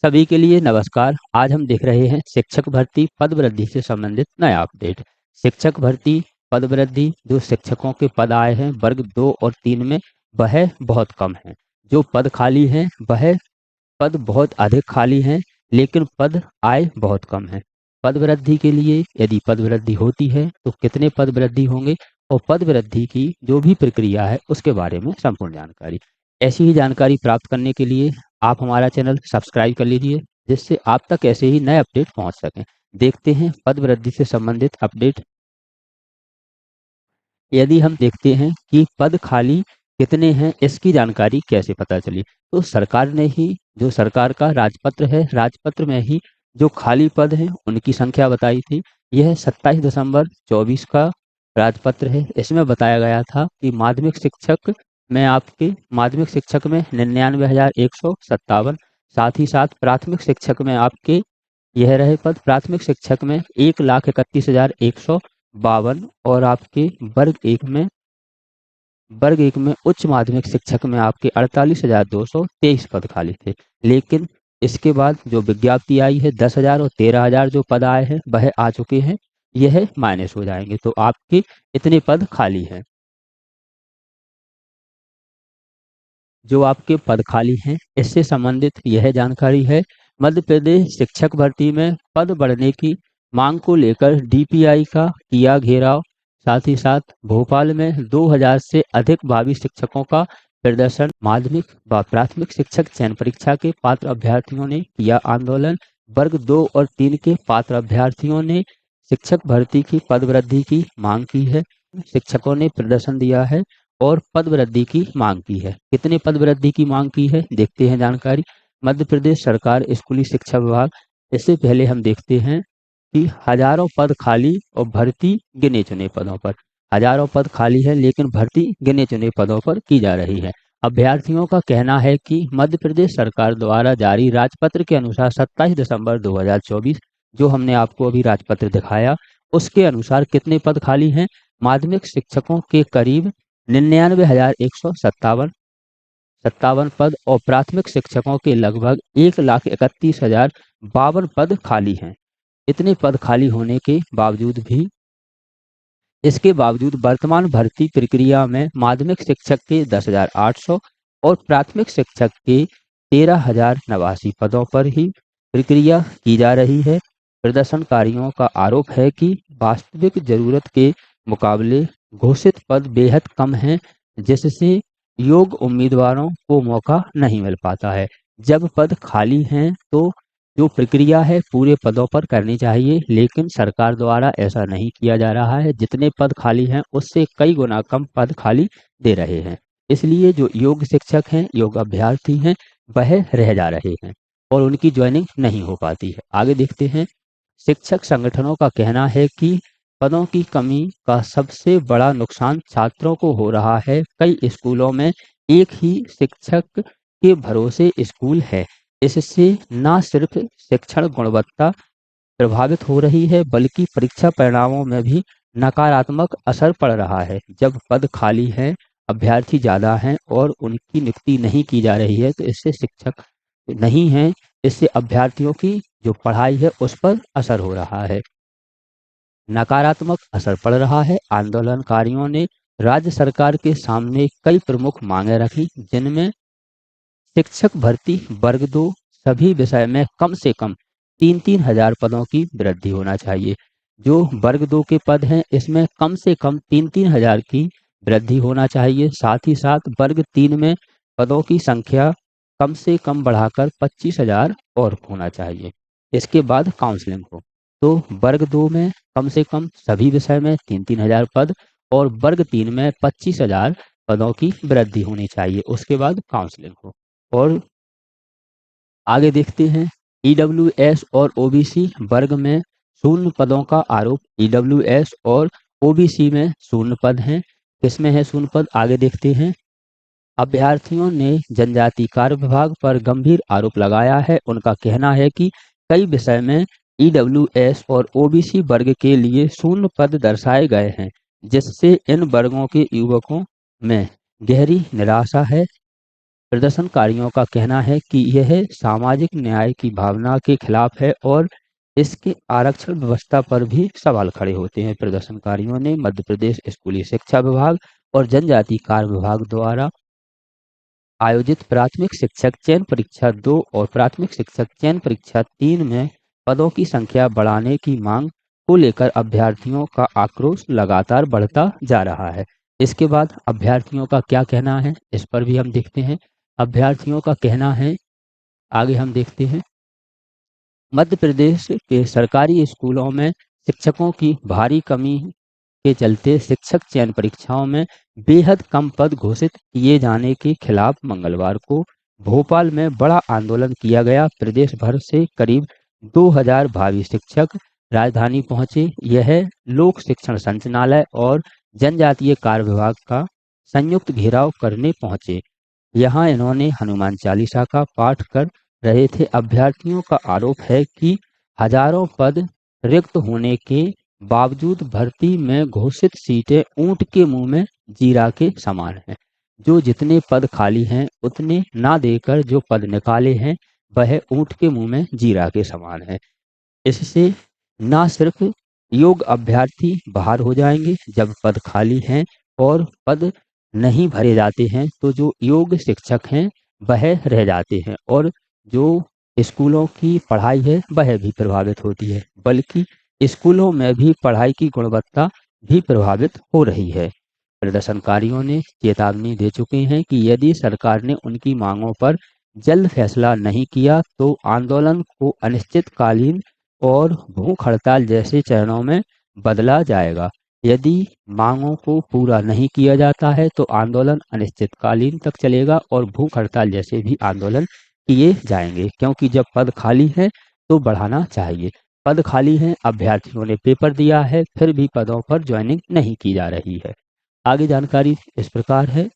सभी के लिए नमस्कार। आज हम देख रहे हैं शिक्षक भर्ती पद वृद्धि से संबंधित नया अपडेट। शिक्षक भर्ती पद वृद्धि, जो शिक्षकों के पद आए हैं वर्ग 2 और 3 में, वह बहुत कम है। जो पद खाली हैं वह पद बहुत अधिक खाली हैं, लेकिन पद आए बहुत कम हैं। पद वृद्धि के लिए यदि पद वृद्धि होती है तो कितने पद वृद्धि होंगे और पद वृद्धि की जो भी प्रक्रिया है उसके बारे में संपूर्ण जानकारी। ऐसी ही जानकारी प्राप्त करने के लिए आप हमारा चैनल सब्सक्राइब कर लीजिए, जिससे आप तक ऐसे ही नए अपडेट पहुंच सकें। देखते हैं पद वृद्धि से संबंधित अपडेट। यदि हम देखते हैं कि पद खाली कितने हैं, इसकी जानकारी कैसे पता चली, तो सरकार ने ही, जो सरकार का राजपत्र है, राजपत्र में ही जो खाली पद हैं उनकी संख्या बताई थी। यह 27 दिसंबर 24 का राजपत्र है। इसमें बताया गया था कि माध्यमिक शिक्षक में 99,157, साथ ही साथ प्राथमिक शिक्षक में आपके यह रहे पद, प्राथमिक शिक्षक में 1,31,152 और आपके वर्ग एक में उच्च माध्यमिक शिक्षक में आपके 48,223 पद खाली थे। लेकिन इसके बाद जो विज्ञप्ति आई है, 10,000 और 13,000 जो पद आए हैं वह आ चुके हैं। यह माइनस हो जाएंगे, तो आपके इतने पद खाली हैं। जो आपके पद खाली हैं इससे संबंधित यह जानकारी है। मध्य प्रदेश शिक्षक भर्ती में पद बढ़ने की मांग को लेकर डीपीआई का किया घेराव। साथ ही साथ भोपाल में 2000 से अधिक भावी शिक्षकों का प्रदर्शन। माध्यमिक व प्राथमिक शिक्षक चयन परीक्षा के पात्र अभ्यर्थियों ने किया आंदोलन। वर्ग 2 और 3 के पात्र अभ्यर्थियों ने शिक्षक भर्ती की पद वृद्धि की मांग की है। शिक्षकों ने प्रदर्शन दिया है और पद वृद्धि की मांग की है। कितने पद वृद्धि की मांग की है, देखते हैं जानकारी। मध्य प्रदेश सरकार स्कूली शिक्षा विभाग। इससे पहले हम देखते हैं कि हजारों पद खाली और भर्ती गिने चुने पदों पर। हजारों पद खाली है लेकिन भर्ती गिने चुने पदों पर की जा रही है। अभ्यर्थियों का कहना है कि मध्य प्रदेश सरकार द्वारा जारी राजपत्र के अनुसार 27 दिसंबर 2024, जो हमने आपको अभी राजपत्र दिखाया, उसके अनुसार कितने पद खाली हैं। माध्यमिक शिक्षकों के करीब 99,157 पद और प्राथमिक शिक्षकों के लगभग 1,31,052 पद खाली हैं। इतने पद खाली होने के बावजूद भी, इसके बावजूद वर्तमान भर्ती प्रक्रिया में माध्यमिक शिक्षक के 10,800 और प्राथमिक शिक्षक के 13,089 पदों पर ही प्रक्रिया की जा रही है। प्रदर्शनकारियों का आरोप है कि वास्तविक जरूरत के मुकाबले घोषित पद बेहद कम हैं, जिससे योग्य उम्मीदवारों को मौका नहीं मिल पाता है। जब पद खाली हैं तो जो प्रक्रिया है पूरे पदों पर करनी चाहिए, लेकिन सरकार द्वारा ऐसा नहीं किया जा रहा है। जितने पद खाली हैं उससे कई गुना कम पद खाली दे रहे हैं। इसलिए जो योग्य शिक्षक हैं, योग्य अभ्यर्थी हैं, वह रह जा रहे हैं और उनकी ज्वाइनिंग नहीं हो पाती है। आगे देखते हैं। शिक्षक संगठनों का कहना है कि पदों की कमी का सबसे बड़ा नुकसान छात्रों को हो रहा है। कई स्कूलों में एक ही शिक्षक के भरोसे स्कूल है। इससे न सिर्फ शिक्षण गुणवत्ता प्रभावित हो रही है, बल्कि परीक्षा परिणामों में भी नकारात्मक असर पड़ रहा है। जब पद खाली हैं, अभ्यर्थी ज़्यादा हैं और उनकी नियुक्ति नहीं की जा रही है, तो इससे शिक्षक नहीं हैं, इससे अभ्यर्थियों की जो पढ़ाई है उस पर असर हो रहा है, नकारात्मक असर पड़ रहा है। आंदोलनकारियों ने राज्य सरकार के सामने कई प्रमुख मांगे रखी, जिनमें शिक्षक भर्ती वर्ग 2 सभी विषय में कम से कम 3-3 हजार पदों की वृद्धि होना चाहिए। जो वर्ग 2 के पद हैं इसमें कम से कम 3-3 हजार की वृद्धि होना चाहिए। साथ ही साथ वर्ग 3 में पदों की संख्या कम से कम बढ़ाकर 25,000 और होना चाहिए। इसके बाद काउंसलिंग हो, तो वर्ग 2 में कम से कम सभी विषय में 3-3 हजार पद और वर्ग 3 में 25,000 पदों की वृद्धि होनी चाहिए। उसके बाद काउंसलिंग हो। और आगे देखते हैं। ईडब्ल्यूएस और ओबीसी वर्ग में शून्य पदों का आरोप। ईडब्ल्यूएस और ओबीसी में शून्य पद हैं। किसमें है शून्य पद, आगे देखते हैं। अभ्यर्थियों ने जनजाति कार्य विभाग पर गंभीर आरोप लगाया है। उनका कहना है कि कई विषय में ईडब्ल्यूएस और ओबीसी वर्ग के लिए शून्य पद दर्शाए गए हैं, जिससे इन वर्गों के युवकों में गहरी निराशा है। प्रदर्शनकारियों का कहना है कि यह सामाजिक न्याय की भावना के खिलाफ है और इसके आरक्षण व्यवस्था पर भी सवाल खड़े होते हैं। प्रदर्शनकारियों ने मध्य प्रदेश स्कूली शिक्षा विभाग और जनजाति कार्य विभाग द्वारा आयोजित प्राथमिक शिक्षक चयन परीक्षा 2 और प्राथमिक शिक्षक चयन परीक्षा 3 में पदों की संख्या बढ़ाने की मांग को लेकर अभ्यर्थियों का आक्रोश लगातार बढ़ता जा रहा है। इसके बाद अभ्यर्थियों का क्या कहना है, इस पर भी हम देखते हैं। अभ्यर्थियों का कहना है, आगे हम देखते हैं। मध्य प्रदेश के सरकारी स्कूलों में शिक्षकों की भारी कमी के चलते शिक्षक चयन परीक्षाओं में बेहद कम पद घोषित किए जाने के खिलाफ मंगलवार को भोपाल में बड़ा आंदोलन किया गया। प्रदेश भर से करीब 2000 भावी शिक्षक राजधानी पहुंचे। यह लोक शिक्षण संचालनालय और जनजातीय कार्य विभाग का संयुक्त घेराव करने पहुंचे। यहाँ इन्होंने हनुमान चालीसा का पाठ कर रहे थे। अभ्यर्थियों का आरोप है कि हजारों पद रिक्त होने के बावजूद भर्ती में घोषित सीटें ऊंट के मुंह में जीरा के समान हैं। जो जितने पद खाली हैं उतने ना देकर जो पद निकाले हैं वह ऊंट के मुंह में जीरा के समान है। इससे ना सिर्फ योग्य अभ्यर्थी बाहर हो जाएंगे, जब पद खाली हैं और पद नहीं भरे जाते हैं तो जो योग्य शिक्षक हैं वह रह जाते हैं और जो स्कूलों की पढ़ाई है वह भी प्रभावित होती है, बल्कि स्कूलों में भी पढ़ाई की गुणवत्ता भी प्रभावित हो रही है। प्रदर्शनकारियों ने चेतावनी दे चुके हैं कि यदि सरकार ने उनकी मांगों पर जल्द फैसला नहीं किया तो आंदोलन को अनिश्चितकालीन और भूख हड़ताल जैसे चरणों में बदला जाएगा। यदि मांगों को पूरा नहीं किया जाता है तो आंदोलन अनिश्चितकालीन तक चलेगा और भूख हड़ताल जैसे भी आंदोलन किए जाएंगे, क्योंकि जब पद खाली है तो बढ़ाना चाहिए। पद खाली हैं, अभ्यर्थियों ने पेपर दिया है, फिर भी पदों पर ज्वाइनिंग नहीं की जा रही है। आगे जानकारी इस प्रकार है,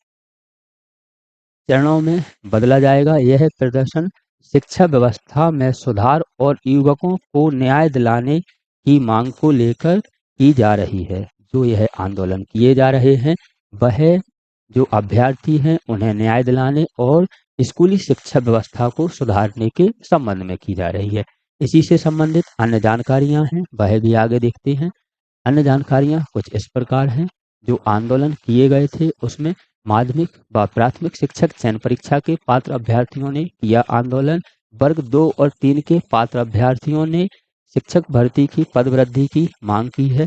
चरणों में बदला जाएगा। यह प्रदर्शन शिक्षा व्यवस्था में सुधार और युवकों को न्याय दिलाने की मांग को लेकर की जा रही है। जो यह आंदोलन किए जा रहे हैं वह जो अभ्यर्थी हैं उन्हें न्याय दिलाने और स्कूली शिक्षा व्यवस्था को सुधारने के संबंध में की जा रही है। इसी से संबंधित अन्य जानकारियां हैं वह भी आगे देखते हैं। अन्य जानकारियां कुछ इस प्रकार हैं। जो आंदोलन किए गए थे उसमें माध्यमिक व प्राथमिक शिक्षक चयन परीक्षा के पात्र अभ्यर्थियों ने किया आंदोलन। वर्ग 2 और 3 के पात्र अभ्यर्थियों ने शिक्षक भर्ती की पद वृद्धि की मांग की है।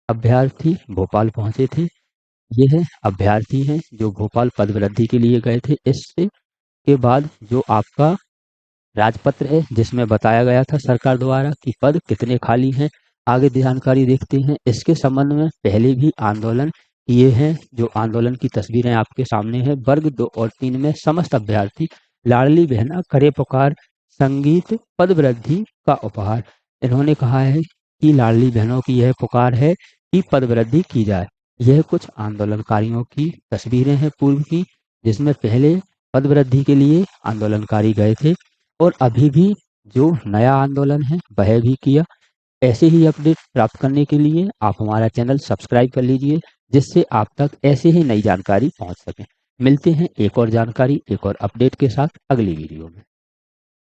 अभ्यर्थी भोपाल पहुंचे थे। यह अभ्यर्थी हैं जो भोपाल पद वृद्धि के लिए गए थे। इससे के बाद जो आपका राजपत्र है जिसमें बताया गया था सरकार द्वारा कि पद कितने खाली हैं, आगे जानकारी देखते हैं। इसके संबंध में पहले भी आंदोलन किए हैं। जो आंदोलन की तस्वीरें आपके सामने हैं। वर्ग 2 और 3 में समस्त अभ्यर्थी लाडली बहना करे पुकार संगीत पद वृद्धि का उपहार। इन्होंने कहा है कि लाडली बहनों की यह पुकार है कि पद वृद्धि की जाए। यह कुछ आंदोलनकारियों की तस्वीरें हैं पूर्व की, जिसमें पहले पद वृद्धि के लिए आंदोलनकारी गए थे और अभी भी जो नया आंदोलन है वह भी किया। ऐसे ही अपडेट प्राप्त करने के लिए आप हमारा चैनल सब्सक्राइब कर लीजिए, जिससे आप तक ऐसे ही नई जानकारी पहुंच सके। मिलते हैं एक और जानकारी, एक और अपडेट के साथ अगली वीडियो में।